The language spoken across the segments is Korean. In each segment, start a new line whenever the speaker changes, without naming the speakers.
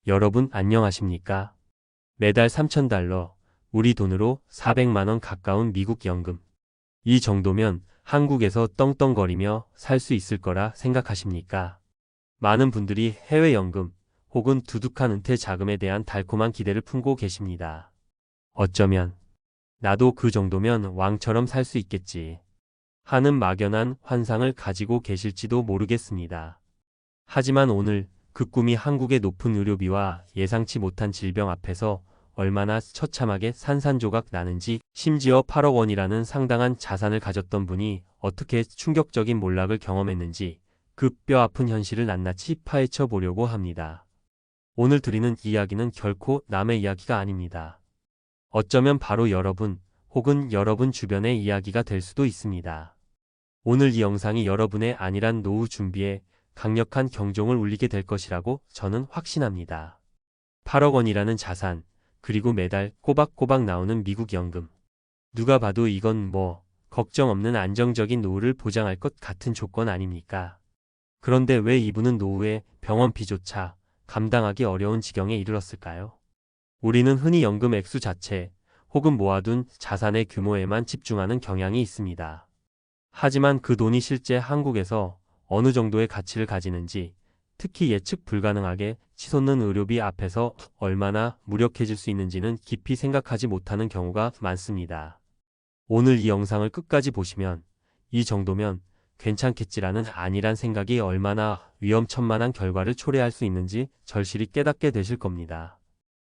여러분 안녕하십니까? 매달 3,000달러, 우리 돈으로 400만원 가까운 미국 연금. 이 정도면 한국에서 떵떵거리며 살 수 있을 거라 생각하십니까? 많은 분들이 해외 연금 혹은 두둑한 은퇴 자금에 대한 달콤한 기대를 품고 계십니다. 어쩌면 나도 그 정도면 왕처럼 살 수 있겠지 하는 막연한 환상을 가지고 계실지도 모르겠습니다. 하지만 오늘 그 꿈이 한국의 높은 의료비와 예상치 못한 질병 앞에서 얼마나 처참하게 산산조각 나는지, 심지어 8억 원이라는 상당한 자산을 가졌던 분이 어떻게 충격적인 몰락을 경험했는지 그 뼈아픈 현실을 낱낱이 파헤쳐 보려고 합니다. 오늘 드리는 이야기는 결코 남의 이야기가 아닙니다. 어쩌면 바로 여러분 혹은 여러분 주변의 이야기가 될 수도 있습니다. 오늘 이 영상이 여러분의 안일한 노후 준비에 강력한 경종을 울리게 될 것이라고 저는 확신합니다. 8억 원이라는 자산, 그리고 매달 꼬박꼬박 나오는 미국 연금. 누가 봐도 이건 걱정 없는 안정적인 노후를 보장할 것 같은 조건 아닙니까? 그런데 왜 이분은 노후에 병원비조차 감당하기 어려운 지경에 이르렀을까요? 우리는 흔히 연금 액수 자체 혹은 모아둔 자산의 규모에만 집중하는 경향이 있습니다. 하지만 그 돈이 실제 한국에서 어느 정도의 가치를 가지는지, 특히 예측 불가능하게 치솟는 의료비 앞에서 얼마나 무력해질 수 있는지는 깊이 생각하지 못하는 경우가 많습니다. 오늘 이 영상을 끝까지 보시면 이 정도면 괜찮겠지라는 안일한 생각이 얼마나 위험천만한 결과를 초래할 수 있는지 절실히 깨닫게 되실 겁니다.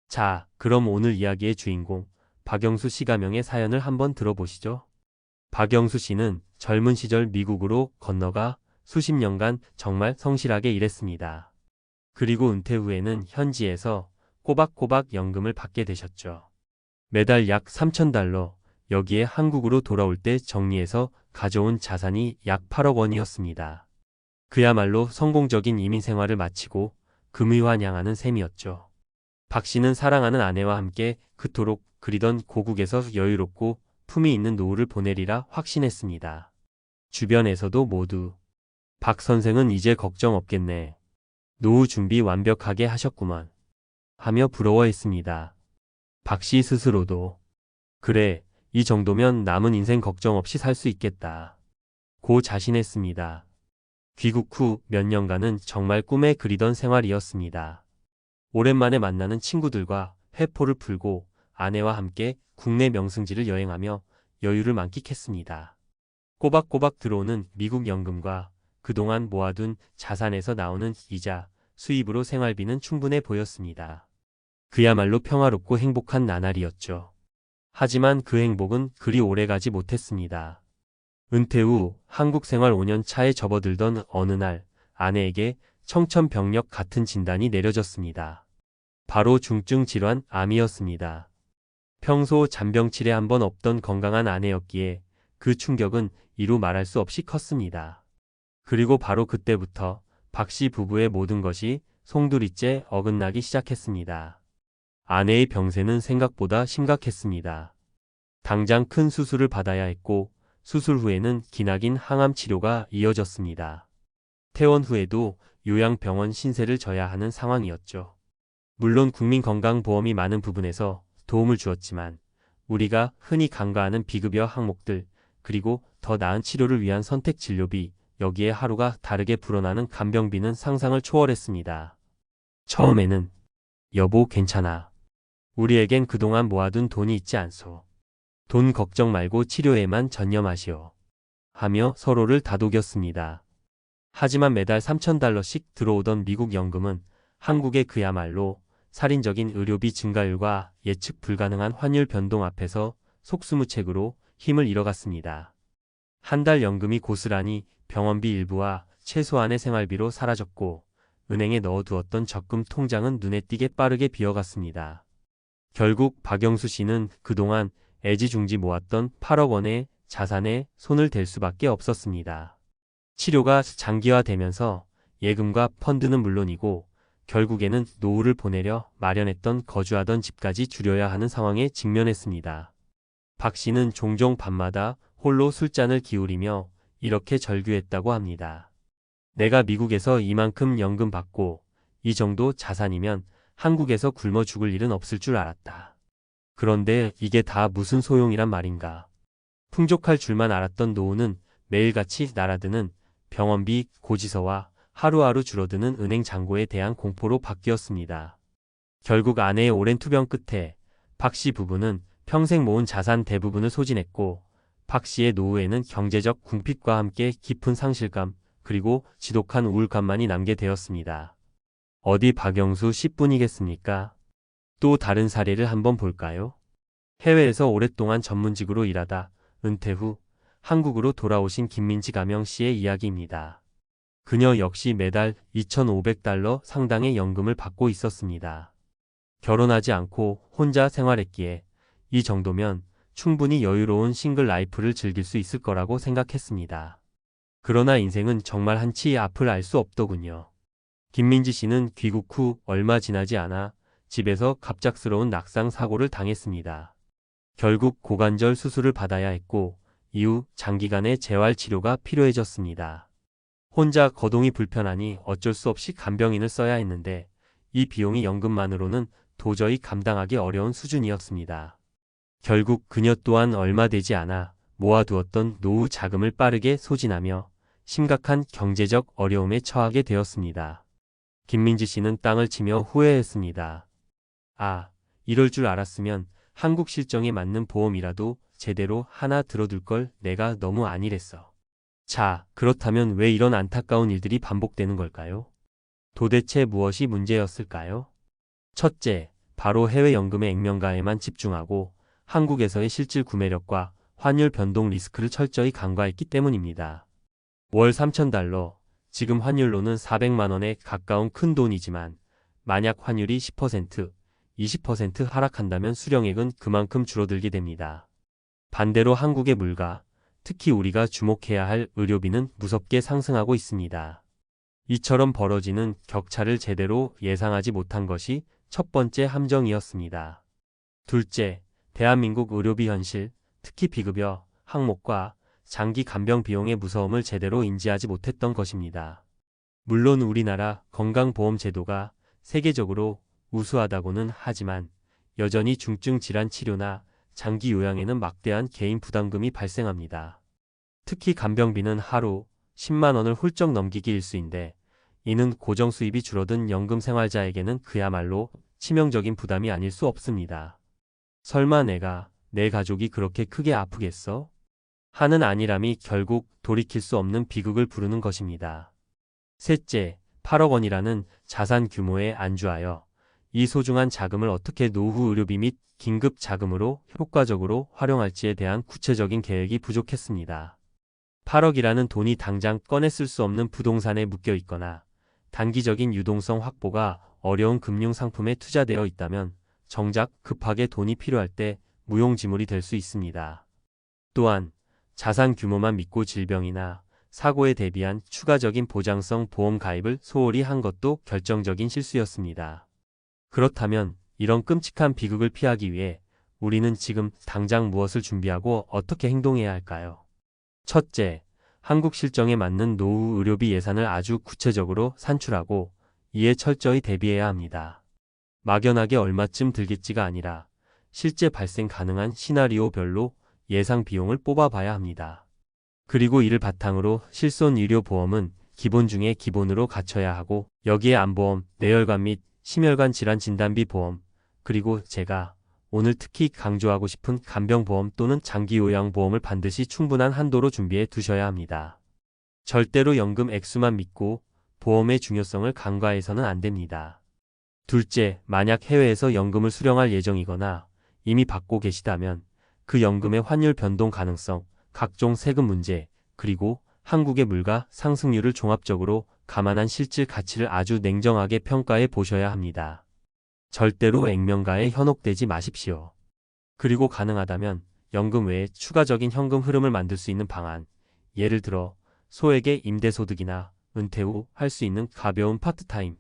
자, 그럼 오늘 이야기의 주인공 박영수 씨 가명의 사연을 한번 들어보시죠. 박영수 씨는 젊은 시절 미국으로 건너가 수십 년간 정말 성실하게 일했습니다. 그리고 은퇴 후에는 현지에서 꼬박꼬박 연금을 받게 되셨죠. 매달 약 3,000달러, 여기에 한국으로 돌아올 때 정리해서 가져온 자산이 약 8억 원이었습니다. 그야말로 성공적인 이민 생활을 마치고 금의환양하는 셈이었죠. 박 씨는 사랑하는 아내와 함께 그토록 그리던 고국에서 여유롭고 품위 있는 노후를 보내리라 확신했습니다. 주변에서도 모두 박 선생은 이제 걱정 없겠네. 노후 준비 완벽하게 하셨구만 하며 부러워했습니다. 박 씨 스스로도 그래, 이 정도면 남은 인생 걱정 없이 살 수 있겠다 고 자신했습니다. 귀국 후 몇 년간은 정말 꿈에 그리던 생활이었습니다. 오랜만에 만나는 친구들과 회포를 풀고 아내와 함께 국내 명승지를 여행하며 여유를 만끽했습니다. 꼬박꼬박 들어오는 미국 연금과 그동안 모아둔 자산에서 나오는 이자, 수입으로 생활비는 충분해 보였습니다. 그야말로 평화롭고 행복한 나날이었죠. 하지만 그 행복은 그리 오래가지 못했습니다. 은퇴 후 한국 생활 5년 차에 접어들던 어느 날 아내에게 청천벽력 같은 진단이 내려졌습니다. 바로 중증 질환 암이었습니다. 평소 잔병 치레 한 번 없던 건강한 아내였기에 그 충격은 이루 말할 수 없이 컸습니다. 그리고 바로 그때부터 박 씨 부부의 모든 것이 송두리째 어긋나기 시작했습니다. 아내의 병세는 생각보다 심각했습니다. 당장 큰 수술을 받아야 했고 수술 후에는 기나긴 항암 치료가 이어졌습니다. 퇴원 후에도 요양병원 신세를 져야 하는 상황이었죠. 물론 국민건강보험이 많은 부분에서 도움을 주었지만 우리가 흔히 간과하는 비급여 항목들, 그리고 더 나은 치료를 위한 선택 진료비, 여기에 하루가 다르게 불어나는 간병비는 상상을 초월했습니다. 처음에는 여보 괜찮아. 우리에겐 그동안 모아둔 돈이 있지 않소. 돈 걱정 말고 치료에만 전념하시오. 하며 서로를 다독였습니다. 하지만 매달 3,000달러씩 들어오던 미국 연금은 한국의 그야말로 살인적인 의료비 증가율과 예측 불가능한 환율 변동 앞에서 속수무책으로 힘을 잃어갔습니다. 한 달 연금이 고스란히 병원비 일부와 최소한의 생활비로 사라졌고 은행에 넣어두었던 적금 통장은 눈에 띄게 빠르게 비어갔습니다. 결국 박영수 씨는 그동안 애지중지 모았던 8억 원의 자산에 손을 댈 수밖에 없었습니다. 치료가 장기화되면서 예금과 펀드는 물론이고 결국에는 노후를 보내려 마련했던 거주하던 집까지 줄여야 하는 상황에 직면했습니다. 박 씨는 종종 밤마다 홀로 술잔을 기울이며 이렇게 절규했다고 합니다. 내가 미국에서 이만큼 연금 받고 이 정도 자산이면 한국에서 굶어 죽을 일은 없을 줄 알았다. 그런데 이게 다 무슨 소용이란 말인가. 풍족할 줄만 알았던 노후는 매일같이 날아드는 병원비, 고지서와 하루하루 줄어드는 은행 잔고에 대한 공포로 바뀌었습니다. 결국 아내의 오랜 투병 끝에 박 씨 부부는 평생 모은 자산 대부분을 소진했고, 박 씨의 노후에는 경제적 궁핍과 함께 깊은 상실감, 그리고 지독한 우울감만이 남게 되었습니다. 어디 박영수 씨뿐이겠습니까? 또 다른 사례를 한번 볼까요? 해외에서 오랫동안 전문직으로 일하다 은퇴 후 한국으로 돌아오신 김민지 가명 씨의 이야기입니다. 그녀 역시 매달 2,500달러 상당의 연금을 받고 있었습니다. 결혼하지 않고 혼자 생활했기에 이 정도면 충분히 여유로운 싱글 라이프를 즐길 수 있을 거라고 생각했습니다. 그러나 인생은 정말 한치 앞을 알 수 없더군요. 김민지 씨는 귀국 후 얼마 지나지 않아 집에서 갑작스러운 낙상 사고를 당했습니다. 결국 고관절 수술을 받아야 했고, 이후 장기간의 재활 치료가 필요해졌습니다. 혼자 거동이 불편하니 어쩔 수 없이 간병인을 써야 했는데, 이 비용이 연금만으로는 도저히 감당하기 어려운 수준이었습니다. 결국 그녀 또한 얼마 되지 않아 모아두었던 노후 자금을 빠르게 소진하며 심각한 경제적 어려움에 처하게 되었습니다. 김민지 씨는 땅을 치며 후회했습니다. 아, 이럴 줄 알았으면 한국 실정에 맞는 보험이라도 제대로 하나 들어둘 걸. 내가 너무 안일했어. 자, 그렇다면 왜 이런 안타까운 일들이 반복되는 걸까요? 도대체 무엇이 문제였을까요? 첫째, 바로 해외 연금의 액면가에만 집중하고 한국에서의 실질 구매력과 환율 변동 리스크를 철저히 간과했기 때문입니다. 월 3,000달러, 지금 환율로는 400만 원에 가까운 큰 돈이지만, 만약 환율이 10%, 20% 하락한다면 수령액은 그만큼 줄어들게 됩니다. 반대로 한국의 물가, 특히 우리가 주목해야 할 의료비는 무섭게 상승하고 있습니다. 이처럼 벌어지는 격차를 제대로 예상하지 못한 것이 첫 번째 함정이었습니다. 둘째, 대한민국 의료비 현실, 특히 비급여, 항목과 장기 간병 비용의 무서움을 제대로 인지하지 못했던 것입니다. 물론 우리나라 건강보험 제도가 세계적으로 우수하다고는 하지만 여전히 중증 질환 치료나 장기 요양에는 막대한 개인 부담금이 발생합니다. 특히 간병비는 하루 10만 원을 훌쩍 넘기기 일쑤인데, 이는 고정 수입이 줄어든 연금 생활자에게는 그야말로 치명적인 부담이 아닐 수 없습니다. 설마 내 가족이 그렇게 크게 아프겠어? 하는 안일함이 결국 돌이킬 수 없는 비극을 부르는 것입니다. 셋째, 8억 원이라는 자산 규모에 안주하여 이 소중한 자금을 어떻게 노후 의료비 및 긴급 자금으로 효과적으로 활용할지에 대한 구체적인 계획이 부족했습니다. 8억이라는 돈이 당장 꺼내 쓸 수 없는 부동산에 묶여 있거나 단기적인 유동성 확보가 어려운 금융상품에 투자되어 있다면 정작 급하게 돈이 필요할 때 무용지물이 될 수 있습니다. 또한 자산 규모만 믿고 질병이나 사고에 대비한 추가적인 보장성 보험 가입을 소홀히 한 것도 결정적인 실수였습니다. 그렇다면 이런 끔찍한 비극을 피하기 위해 우리는 지금 당장 무엇을 준비하고 어떻게 행동해야 할까요? 첫째, 한국 실정에 맞는 노후 의료비 예산을 아주 구체적으로 산출하고 이에 철저히 대비해야 합니다. 막연하게 얼마쯤 들겠지가 아니라 실제 발생 가능한 시나리오별로 예상 비용을 뽑아봐야 합니다. 그리고 이를 바탕으로 실손 의료보험은 기본 중에 기본으로 갖춰야 하고, 여기에 암보험, 뇌혈관 및 심혈관 질환 진단비 보험, 그리고 제가 오늘 특히 강조하고 싶은 간병보험 또는 장기요양보험을 반드시 충분한 한도로 준비해 두셔야 합니다. 절대로 연금 액수만 믿고 보험의 중요성을 간과해서는 안 됩니다. 둘째, 만약 해외에서 연금을 수령할 예정이거나 이미 받고 계시다면 그 연금의 환율 변동 가능성, 각종 세금 문제, 그리고 한국의 물가 상승률을 종합적으로 감안한 실질 가치를 아주 냉정하게 평가해 보셔야 합니다. 절대로 액면가에 현혹되지 마십시오. 그리고 가능하다면 연금 외에 추가적인 현금 흐름을 만들 수 있는 방안, 예를 들어 소액의 임대소득이나 은퇴 후 할 수 있는 가벼운 파트타임,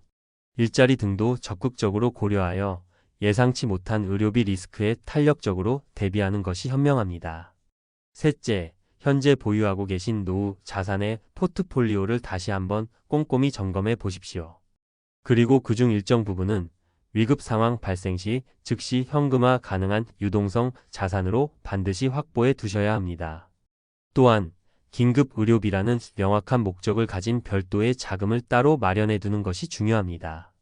일자리 등도 적극적으로 고려하여 예상치 못한 의료비 리스크에 탄력적으로 대비하는 것이 현명합니다. 셋째, 현재 보유하고 계신 노후 자산의 포트폴리오를 다시 한번 꼼꼼히 점검해 보십시오. 그리고 그중 일정 부분은 위급 상황 발생 시 즉시 현금화 가능한 유동성 자산으로 반드시 확보해 두셔야 합니다. 또한 긴급 의료비라는 명확한 목적을 가진 별도의 자금을 따로 마련해 두는 것이 중요합니다.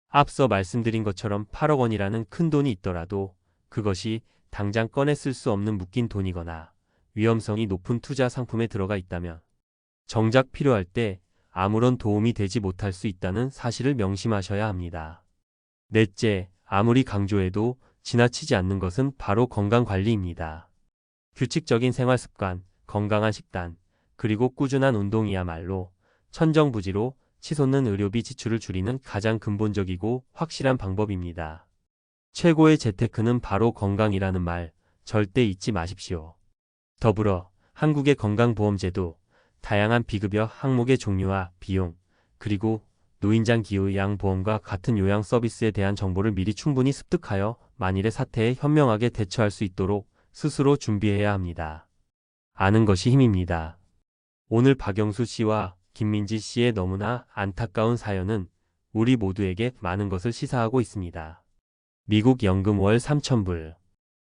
앞서 말씀드린 것처럼 8억 원이라는 큰 돈이 있더라도 그것이 당장 꺼내 쓸 수 없는 묶인 돈이거나 위험성이 높은 투자 상품에 들어가 있다면 정작 필요할 때 아무런 도움이 되지 못할 수 있다는 사실을 명심하셔야 합니다. 넷째, 아무리 강조해도 지나치지 않는 것은 바로 건강관리입니다. 규칙적인 생활습관, 건강한 식단, 그리고 꾸준한 운동이야말로 천정부지로 치솟는 의료비 지출을 줄이는 가장 근본적이고 확실한 방법입니다. 최고의 재테크는 바로 건강이라는 말 절대 잊지 마십시오. 더불어 한국의 건강보험제도, 다양한 비급여 항목의 종류와 비용, 그리고 노인장 기후양보험과 같은 요양 서비스에 대한 정보를 미리 충분히 습득하여 만일의 사태에 현명하게 대처할 수 있도록 스스로 준비해야 합니다. 아는 것이 힘입니다. 오늘 박영수 씨와 김민지 씨의 너무나 안타까운 사연은 우리 모두에게 많은 것을 시사하고 있습니다. 미국 연금 월 3,000불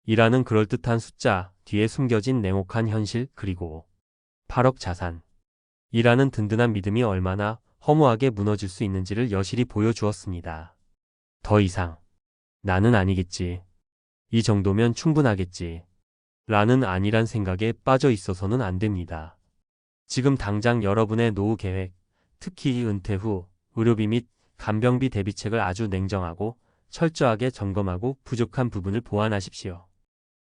이라는 그럴듯한 숫자 뒤에 숨겨진 냉혹한 현실 그리고 8억 자산 이라는 든든한 믿음이 얼마나 허무하게 무너질 수 있는지를 여실히 보여주었습니다. 더 이상 나는 아니겠지. 이 정도면 충분하겠지. 라는 안일한 생각에 빠져 있어서는 안 됩니다. 지금 당장 여러분의 노후 계획, 특히 은퇴 후 의료비 및 간병비 대비책을 아주 냉정하고 철저하게 점검하고 부족한 부분을 보완하십시오.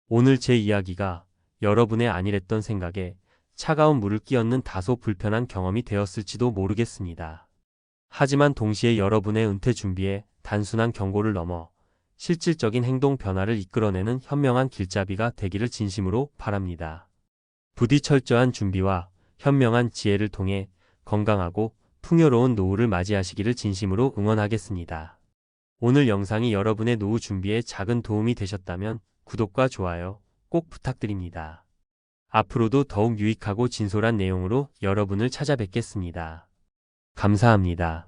오늘 제 이야기가 여러분의 안일했던 생각에 차가운 물을 끼얹는 다소 불편한 경험이 되었을지도 모르겠습니다. 하지만 동시에 여러분의 은퇴 준비에 단순한 경고를 넘어 실질적인 행동 변화를 이끌어내는 현명한 길잡이가 되기를 진심으로 바랍니다. 부디 철저한 준비와 현명한 지혜를 통해 건강하고 풍요로운 노후를 맞이하시기를 진심으로 응원하겠습니다. 오늘 영상이 여러분의 노후 준비에 작은 도움이 되셨다면 구독과 좋아요 꼭 부탁드립니다. 앞으로도 더욱 유익하고 진솔한 내용으로 여러분을 찾아뵙겠습니다. 감사합니다.